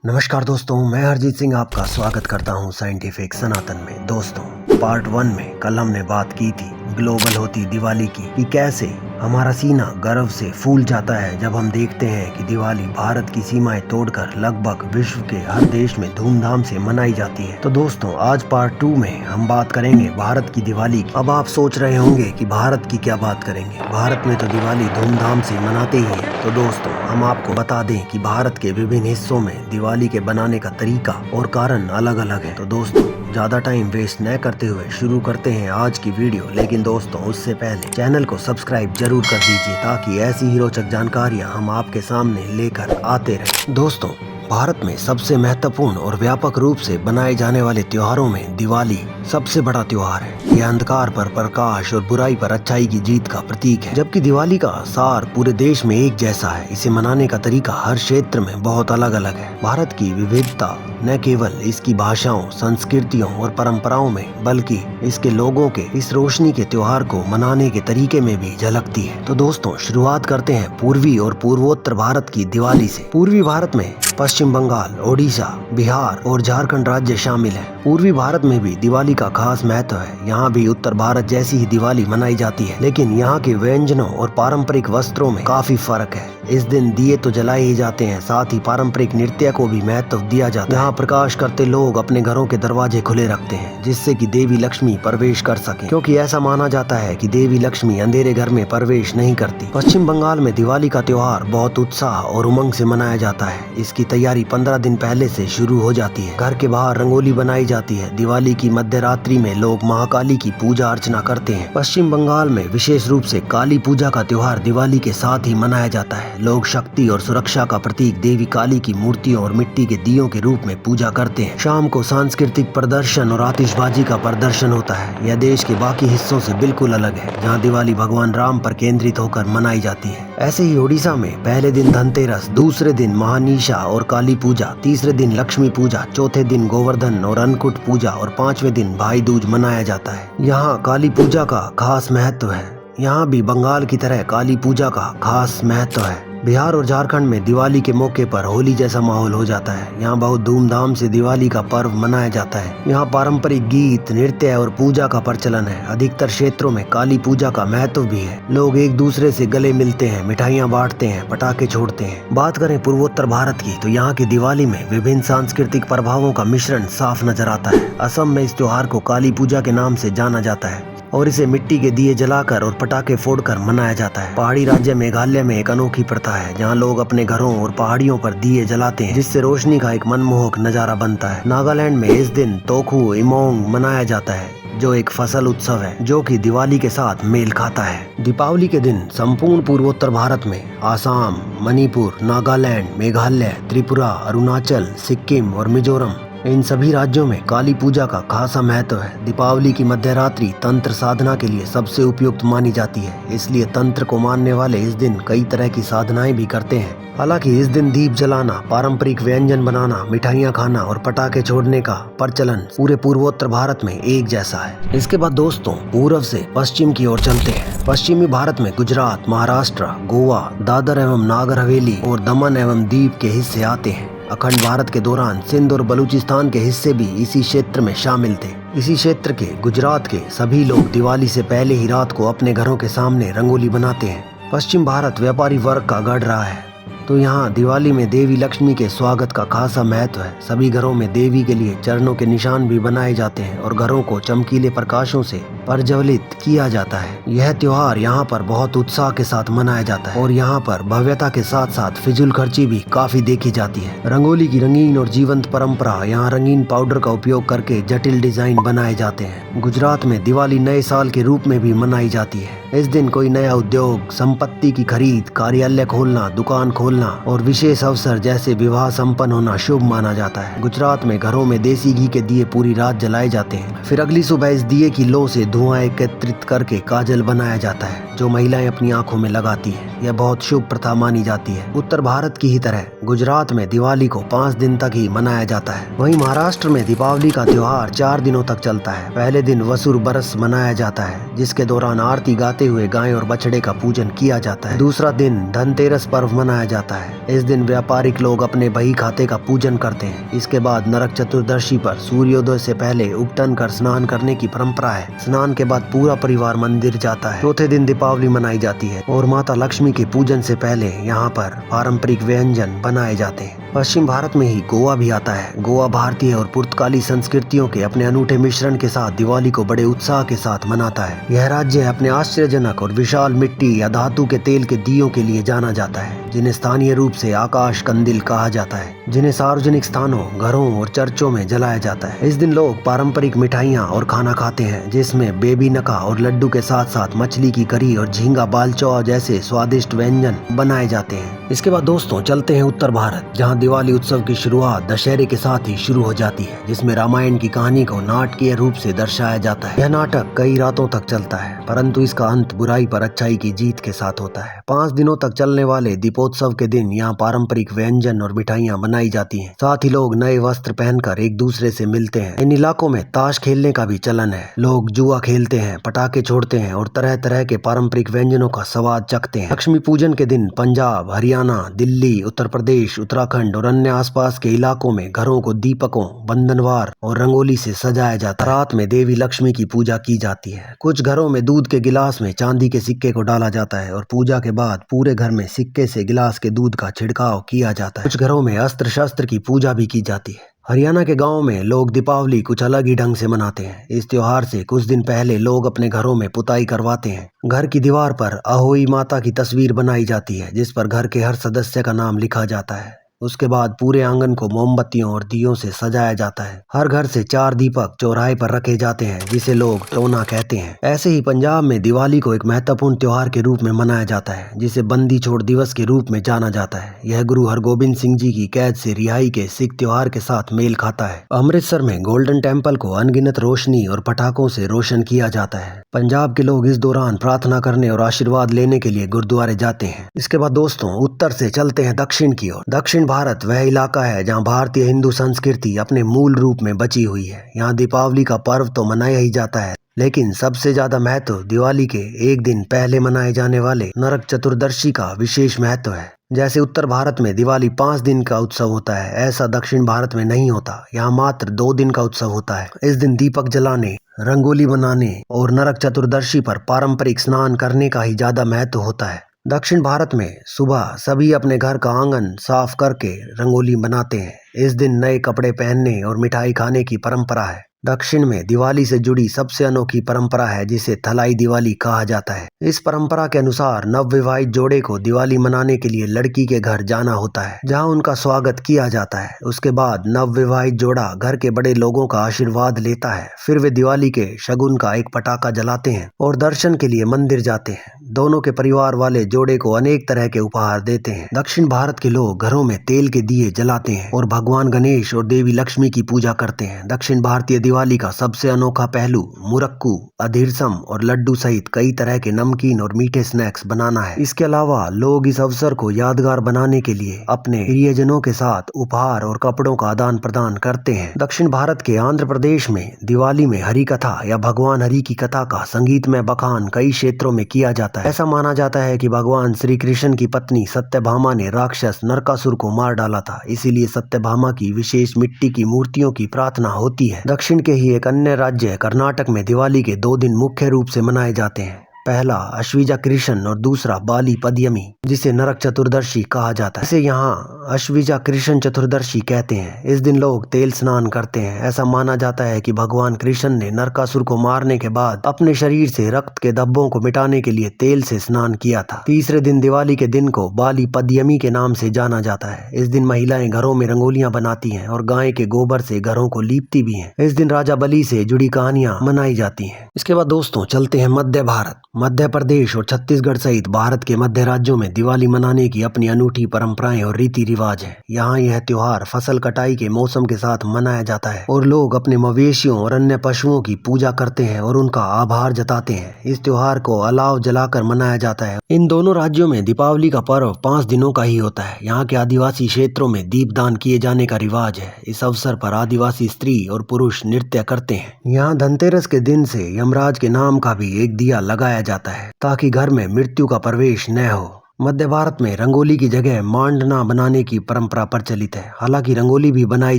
नमस्कार दोस्तों, मैं हरजीत सिंह आपका स्वागत करता हूं साइंटिफिक सनातन में। दोस्तों, पार्ट 1 में कल हमने बात की थी ग्लोबल होती दिवाली की कि कैसे हमारा सीना गर्व से फूल जाता है जब हम देखते हैं कि दिवाली भारत की सीमाएं तोड़कर लगभग विश्व के हर देश में धूमधाम से मनाई जाती है। तो दोस्तों, आज पार्ट 2 में हम बात करेंगे भारत की दिवाली की। अब आप सोच रहे होंगे कि भारत की क्या बात करेंगे, भारत में तो दिवाली धूमधाम से मनाते ही हैं। तो दोस्तों, हम आपको बता दें कि भारत के विभिन्न हिस्सों में दिवाली के बनाने का तरीका और कारण अलग अलग है। तो दोस्तों, ज्यादा टाइम वेस्ट न करते हुए शुरू करते हैं आज की वीडियो। लेकिन दोस्तों, उससे पहले चैनल को सब्सक्राइब जरूर कर दीजिए ताकि ऐसी ही रोचक जानकारियां हम आपके सामने लेकर आते रहें। दोस्तों, भारत में सबसे महत्वपूर्ण और व्यापक रूप से बनाए जाने वाले त्योहारों में दिवाली सबसे बड़ा त्योहार है। यह अंधकार पर प्रकाश और बुराई पर अच्छाई की जीत का प्रतीक है। जबकि दिवाली का सार पूरे देश में एक जैसा है, इसे मनाने का तरीका हर क्षेत्र में बहुत अलग अलग है। भारत की विविधता न केवल इसकी भाषाओं, संस्कृतियों और परंपराओं में, बल्कि इसके लोगों के इस रोशनी के त्योहार को मनाने के तरीके में भी झलकती है। तो दोस्तों, शुरुआत करते हैं पूर्वी और पूर्वोत्तर भारत की दिवाली से। पूर्वी भारत में पश्चिम बंगाल, ओडिशा, बिहार और झारखंड राज्य शामिल है। पूर्वी भारत में भी दिवाली का खास महत्व है। यहाँ भी उत्तर भारत जैसी ही दिवाली मनाई जाती है, लेकिन यहाँ के व्यंजनों और पारंपरिक वस्त्रों में काफी फर्क है। इस दिन दिए तो जलाए ही जाते हैं, साथ ही पारंपरिक नृत्य को भी महत्व दिया जाता है। यहाँ प्रकाश करते लोग अपने घरों के दरवाजे खुले रखते हैं, जिससे कि देवी लक्ष्मी प्रवेश कर सके, क्योंकि ऐसा माना जाता है कि देवी लक्ष्मी अंधेरे घर में प्रवेश नहीं करती। पश्चिम बंगाल में दिवाली का त्योहार बहुत उत्साह और उमंग से मनाया जाता है। इसकी तैयारी 15 दिन पहले से शुरू हो जाती है। घर के बाहर रंगोली बनाई जाती है। दिवाली की मध्य रात्रि में लोग महाकाली की पूजा अर्चना करते हैं। पश्चिम बंगाल में विशेष रूप से काली पूजा का त्योहार दिवाली के साथ ही मनाया जाता है। लोग शक्ति और सुरक्षा का प्रतीक देवी काली की मूर्तियों और मिट्टी के दियों के रूप में पूजा करते हैं। शाम को सांस्कृतिक प्रदर्शन और आतिशबाजी का प्रदर्शन होता है। यह देश के बाकी हिस्सों से बिल्कुल अलग है, जहाँ दिवाली भगवान राम पर केंद्रित होकर मनाई जाती है। ऐसे ही ओडिशा में पहले दिन धनतेरस, दूसरे दिन महानीशा और काली पूजा, तीसरे दिन लक्ष्मी पूजा, चौथे दिन गोवर्धन और अन्नकूट पूजा और 5वें दिन भाई दूज मनाया जाता है। यहाँ काली पूजा का खास महत्व है। यहाँ भी बंगाल की तरह काली पूजा का खास महत्व है। बिहार और झारखंड में दिवाली के मौके पर होली जैसा माहौल हो जाता है। यहाँ बहुत धूमधाम से दिवाली का पर्व मनाया जाता है। यहाँ पारंपरिक गीत, नृत्य और पूजा का प्रचलन है। अधिकतर क्षेत्रों में काली पूजा का महत्व भी है। लोग एक दूसरे से गले मिलते हैं, मिठाइयाँ बांटते हैं, पटाखे छोड़ते हैं। बात करें पूर्वोत्तर भारत की, तो यहाँ की दिवाली में विभिन्न सांस्कृतिक प्रभावों का मिश्रण साफ नजर आता है। असम में इस त्योहार को काली पूजा के नाम से जाना जाता है और इसे मिट्टी के दिए जलाकर और पटाखे फोड़कर मनाया जाता है। पहाड़ी राज्य मेघालय में एक अनोखी प्रथा है, जहां लोग अपने घरों और पहाड़ियों पर दिए जलाते हैं, जिससे रोशनी का एक मनमोहक नजारा बनता है। नागालैंड में इस दिन तोखू इमोंग मनाया जाता है, जो एक फसल उत्सव है जो कि दिवाली के साथ मेल खाता है। दीपावली के दिन संपूर्ण पूर्वोत्तर भारत में आसाम, मणिपुर, नागालैंड, मेघालय, त्रिपुरा, अरुणाचल, सिक्किम और मिजोरम, इन सभी राज्यों में काली पूजा का खासा महत्व है। दीपावली की मध्य रात्रि तंत्र साधना के लिए सबसे उपयुक्त मानी जाती है, इसलिए तंत्र को मानने वाले इस दिन कई तरह की साधनाएं भी करते हैं। हालांकि इस दिन दीप जलाना, पारंपरिक व्यंजन बनाना, मिठाइयाँ खाना और पटाखे छोड़ने का प्रचलन पूरे पूर्वोत्तर भारत में एक जैसा है। इसके बाद दोस्तों, पूर्व से पश्चिम की ओर चलते हैं। पश्चिमी भारत में गुजरात, महाराष्ट्र, गोवा, दादर एवं नागर हवेली और दमन एवं दीव के हिस्से आते हैं। अखंड भारत के दौरान सिंध और बलूचिस्तान के हिस्से भी इसी क्षेत्र में शामिल थे। इसी क्षेत्र के गुजरात के सभी लोग दिवाली से पहले ही रात को अपने घरों के सामने रंगोली बनाते हैं। पश्चिम भारत व्यापारी वर्ग का गढ़ रहा है, तो यहाँ दिवाली में देवी लक्ष्मी के स्वागत का खासा महत्व है। सभी घरों में देवी के लिए चरणों के निशान भी बनाए जाते हैं और घरों को चमकीले प्रकाशों से प्रज्वलित किया जाता है। यह त्योहार यहाँ पर बहुत उत्साह के साथ मनाया जाता है और यहाँ पर भव्यता के साथ साथ फिजूल खर्ची भी काफी देखी जाती है। रंगोली की रंगीन और जीवंत परंपरा, यहाँ रंगीन पाउडर का उपयोग करके जटिल डिजाइन बनाए जाते हैं। गुजरात में दिवाली नए साल के रूप में भी मनाई जाती है। इस दिन कोई नया उद्योग, संपत्ति की खरीद, कार्यालय खोलना, दुकान खोलना और विशेष अवसर जैसे विवाह संपन्न होना शुभ माना जाता है। गुजरात में घरों में देसी घी के दिए पूरी रात जलाए जाते हैं। फिर अगली सुबह इस दिए की लौ से धुआं एकत्रित करके काजल बनाया जाता है जो महिलाएं अपनी आंखों में लगाती हैं। यह बहुत शुभ प्रथा मानी जाती है। उत्तर भारत की ही तरह गुजरात में दिवाली को 5 दिन तक ही मनाया जाता है। वहीं महाराष्ट्र में दीपावली का त्योहार 4 दिनों तक चलता है। पहले दिन वसुर बरस मनाया जाता है जिसके दौरान आरती गाते हुए गाय और बछड़े का पूजन किया जाता है। दूसरा दिन धनतेरस पर्व मनाया जाता है। इस दिन व्यापारिक लोग अपने बही खाते का पूजन करते हैं। इसके बाद नरक चतुर्दशी पर सूर्योदय से पहले उपटन कर स्नान करने की परंपरा है। स्नान के बाद पूरा परिवार मंदिर जाता है। चौथे दिन दीपावली मनाई जाती है और माता लक्ष्मी के पूजन से पहले यहाँ पर पारंपरिक व्यंजन बनाए जाते हैं। पश्चिम भारत में ही गोवा भी आता है। गोवा भारतीय और पुर्तगाली संस्कृतियों के अपने अनूठे मिश्रण के साथ दिवाली को बड़े उत्साह के साथ मनाता है। यह राज्य अपने आश्चर्यजनक और विशाल मिट्टी या धातु के तेल के दियों के लिए जाना जाता है जिन्हें स्थानीय रूप से आकाश कंदिल कहा जाता है, जिन्हें सार्वजनिक स्थानों, घरों और चर्चों में जलाया जाता है। इस दिन लोग पारंपरिक मिठाइयाँ और खाना खाते हैं जिसमें बेबी नका और लड्डू के साथ साथ मछली की करी और झींगा बालचौआ जैसे स्वादिष्ट व्यंजन बनाए जाते हैं। इसके बाद दोस्तों चलते हैं उत्तर भारत, जहाँ दिवाली उत्सव की शुरुआत दशहरे के साथ ही शुरू हो जाती है जिसमें रामायण की कहानी को नाटकीय रूप से दर्शाया जाता है। यह नाटक कई रातों तक चलता है परंतु इसका अंत बुराई पर अच्छाई की जीत के साथ होता है। 5 दिनों तक चलने वाले दीपोत्सव के दिन यहाँ पारंपरिक व्यंजन और मिठाइयाँ बनाई जाती हैं। साथ ही लोग नए वस्त्र पहनकर एक दूसरे से मिलते हैं। इन इलाकों में ताश खेलने का भी चलन है। लोग जुआ खेलते हैं, पटाखे छोड़ते हैं और तरह तरह के पारंपरिक व्यंजनों का स्वाद चखते हैं। लक्ष्मी पूजन के दिन पंजाब, हरियाणा, दिल्ली, उत्तर प्रदेश, उत्तराखंड और अन्य आसपास के इलाकों में घरों को दीपकों, बंधनवार और रंगोली से सजाया जाता है। रात में देवी लक्ष्मी की पूजा की जाती है। कुछ घरों में दूध के गिलास में चांदी के सिक्के को डाला जाता है और पूजा के बाद पूरे घर में सिक्के से गिलास के दूध का छिड़काव किया जाता है। कुछ घरों में अस्त्र शस्त्र की पूजा भी की जाती है। हरियाणा के गांव में लोग दीपावली कुछ अलग ही ढंग से मनाते हैं। इस त्योहार से कुछ दिन पहले लोग अपने घरों में पुताई करवाते हैं। घर की दीवार पर अहोई माता की तस्वीर बनाई जाती है जिस पर घर के हर सदस्य का नाम लिखा जाता है। उसके बाद पूरे आंगन को मोमबत्तियों और दियों से सजाया जाता है। हर घर से 4 दीपक चौराहे पर रखे जाते हैं जिसे लोग टोना कहते हैं। ऐसे ही पंजाब में दिवाली को एक महत्वपूर्ण त्योहार के रूप में मनाया जाता है जिसे बंदी छोड़ दिवस के रूप में जाना जाता है। यह गुरु हरगोबिंद सिंह जी की कैद से रिहाई के सिख त्योहार के साथ मेल खाता है। अमृतसर में गोल्डन टेम्पल को अनगिनत रोशनी और पटाखों से रोशन किया जाता है। पंजाब के लोग इस दौरान प्रार्थना करने और आशीर्वाद लेने के लिए गुरुद्वारे जाते हैं। इसके बाद दोस्तों उत्तर से चलते हैं दक्षिण की ओर। दक्षिण भारत वह इलाका है जहां भारतीय हिंदू संस्कृति अपने मूल रूप में बची हुई है। यहाँ दीपावली का पर्व तो मनाया ही जाता है लेकिन सबसे ज्यादा महत्व दिवाली के एक दिन पहले मनाए जाने वाले नरक चतुर्दशी का विशेष महत्व है। जैसे उत्तर भारत में दिवाली 5 दिन का उत्सव होता है, ऐसा दक्षिण भारत में नहीं होता। यहाँ मात्र 2 दिन का उत्सव होता है। इस दिन दीपक जलाने, रंगोली बनाने और नरक चतुर्दशी पर पारंपरिक स्नान करने का ही ज्यादा महत्व होता है। दक्षिण भारत में सुबह सभी अपने घर का आंगन साफ करके रंगोली बनाते हैं। इस दिन नए कपड़े पहनने और मिठाई खाने की परंपरा है। दक्षिण में दिवाली से जुड़ी सबसे अनोखी परंपरा है जिसे थलाई दिवाली कहा जाता है। इस परंपरा के अनुसार नवविवाहित जोड़े को दिवाली मनाने के लिए लड़की के घर जाना होता है जहां उनका स्वागत किया जाता है। उसके बाद नवविवाहित जोड़ा घर के बड़े लोगों का आशीर्वाद लेता है। फिर वे दिवाली के शगुन का एक पटाखा जलाते हैं और दर्शन के लिए मंदिर जाते हैं। दोनों के परिवार वाले जोड़े को अनेक तरह के उपहार देते हैं। दक्षिण भारत के लोग घरों में तेल के दिए जलाते हैं और भगवान गणेश और देवी लक्ष्मी की पूजा करते हैं। दक्षिण भारतीय दिवाली का सबसे अनोखा पहलू मुरक्कू, अधीरसम और लड्डू सहित कई तरह के नमकीन और मीठे स्नैक्स बनाना है। इसके अलावा लोग इस अवसर को यादगार बनाने के लिए अपने प्रियजनों के साथ उपहार और कपड़ों का आदान प्रदान करते हैं। दक्षिण भारत के आंध्र प्रदेश में दिवाली में हरि कथा या भगवान हरि की कथा का संगीतमय बखान कई क्षेत्रों में किया जाता है। ऐसा माना जाता है कि भगवान श्री कृष्ण की पत्नी सत्यभामा ने राक्षस नरकासुर को मार डाला था, इसीलिए सत्यभामा की विशेष मिट्टी की मूर्तियों की प्रार्थना होती है। दक्षिण के ही एक अन्य राज्य कर्नाटक में दिवाली के 2 दिन मुख्य रूप से मनाए जाते हैं। पहला अश्विजा कृष्ण और दूसरा बाली पद्यमी जिसे नरक चतुर्दशी कहा जाता है। इसे यहाँ अश्विजा कृष्ण चतुर्दशी कहते हैं। इस दिन लोग तेल स्नान करते हैं। ऐसा माना जाता है कि भगवान कृष्ण ने नरकासुर को मारने के बाद अपने शरीर से रक्त के धब्बों को मिटाने के लिए तेल से स्नान किया था। तीसरे दिन दिवाली के दिन को बाली पद्यमी के नाम से जाना जाता है। इस दिन महिलाएं घरों में रंगोलियां बनाती हैं और गाय के गोबर से घरों को लीपती भी हैं। इस दिन राजा बलि से जुड़ी कहानियां मनाई जाती हैं। इसके बाद दोस्तों चलते हैं मध्य भारत। मध्य प्रदेश और छत्तीसगढ़ सहित भारत के मध्य राज्यों में दिवाली मनाने की अपनी अनूठी परंपराएं और रीति रिवाज है। यहाँ यह त्योहार फसल कटाई के मौसम के साथ मनाया जाता है और लोग अपने मवेशियों और अन्य पशुओं की पूजा करते हैं और उनका आभार जताते हैं। इस त्योहार को अलाव जलाकर मनाया जाता है। इन दोनों राज्यों में दीपावली का पर्व 5 दिनों का ही होता है। यहाँ के आदिवासी क्षेत्रों में दीपदान किए जाने का रिवाज है। इस अवसर पर आदिवासी स्त्री और पुरुष नृत्य करते हैं। यहाँ धनतेरस के दिन से यमराज के नाम का भी एक दिया लगाया जाता है ताकि घर में मृत्यु का प्रवेश न हो। मध्य भारत में रंगोली की जगह मांडना बनाने की परंपरा प्रचलित है। हालांकि रंगोली भी बनाई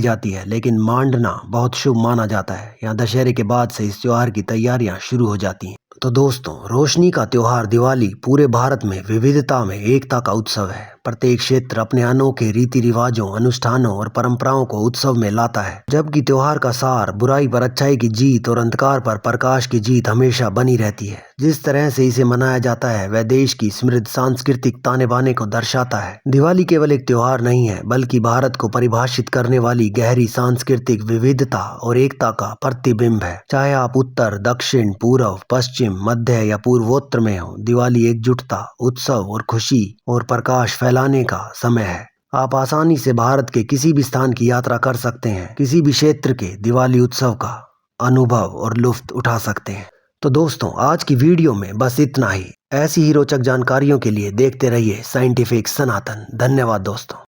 जाती है, लेकिन मांडना बहुत शुभ माना जाता है। यहाँ दशहरे के बाद से इस त्योहार की तैयारियां शुरू हो जाती हैं। तो दोस्तों, रोशनी का त्योहार दिवाली पूरे भारत में विविधता में एकता का उत्सव है। प्रत्येक क्षेत्र अपने अनोखे रीति रिवाजों, अनुष्ठानों और परंपराओं को उत्सव में लाता है। जबकि त्योहार का सार बुराई पर अच्छाई की जीत और अंधकार पर प्रकाश की जीत हमेशा बनी रहती है। जिस तरह से इसे मनाया जाता है वह देश की समृद्ध सांस्कृतिक ताने बाने को दर्शाता है। दिवाली केवल एक त्योहार नहीं है, बल्कि भारत को परिभाषित करने वाली गहरी सांस्कृतिक विविधता और एकता का प्रतिबिंब है। चाहे आप उत्तर, दक्षिण, पूर्व, पश्चिम, मध्य या पूर्वोत्तर में हो, दिवाली एकजुटता, उत्सव और खुशी और प्रकाश फैलाने का समय है। आप आसानी से भारत के किसी भी स्थान की यात्रा कर सकते हैं, किसी भी क्षेत्र के दिवाली उत्सव का अनुभव और लुत्फ उठा सकते हैं। तो दोस्तों, आज की वीडियो में बस इतना ही। ऐसी ही रोचक जानकारियों के लिए देखते रहिए साइंटिफिक सनातन। धन्यवाद दोस्तों।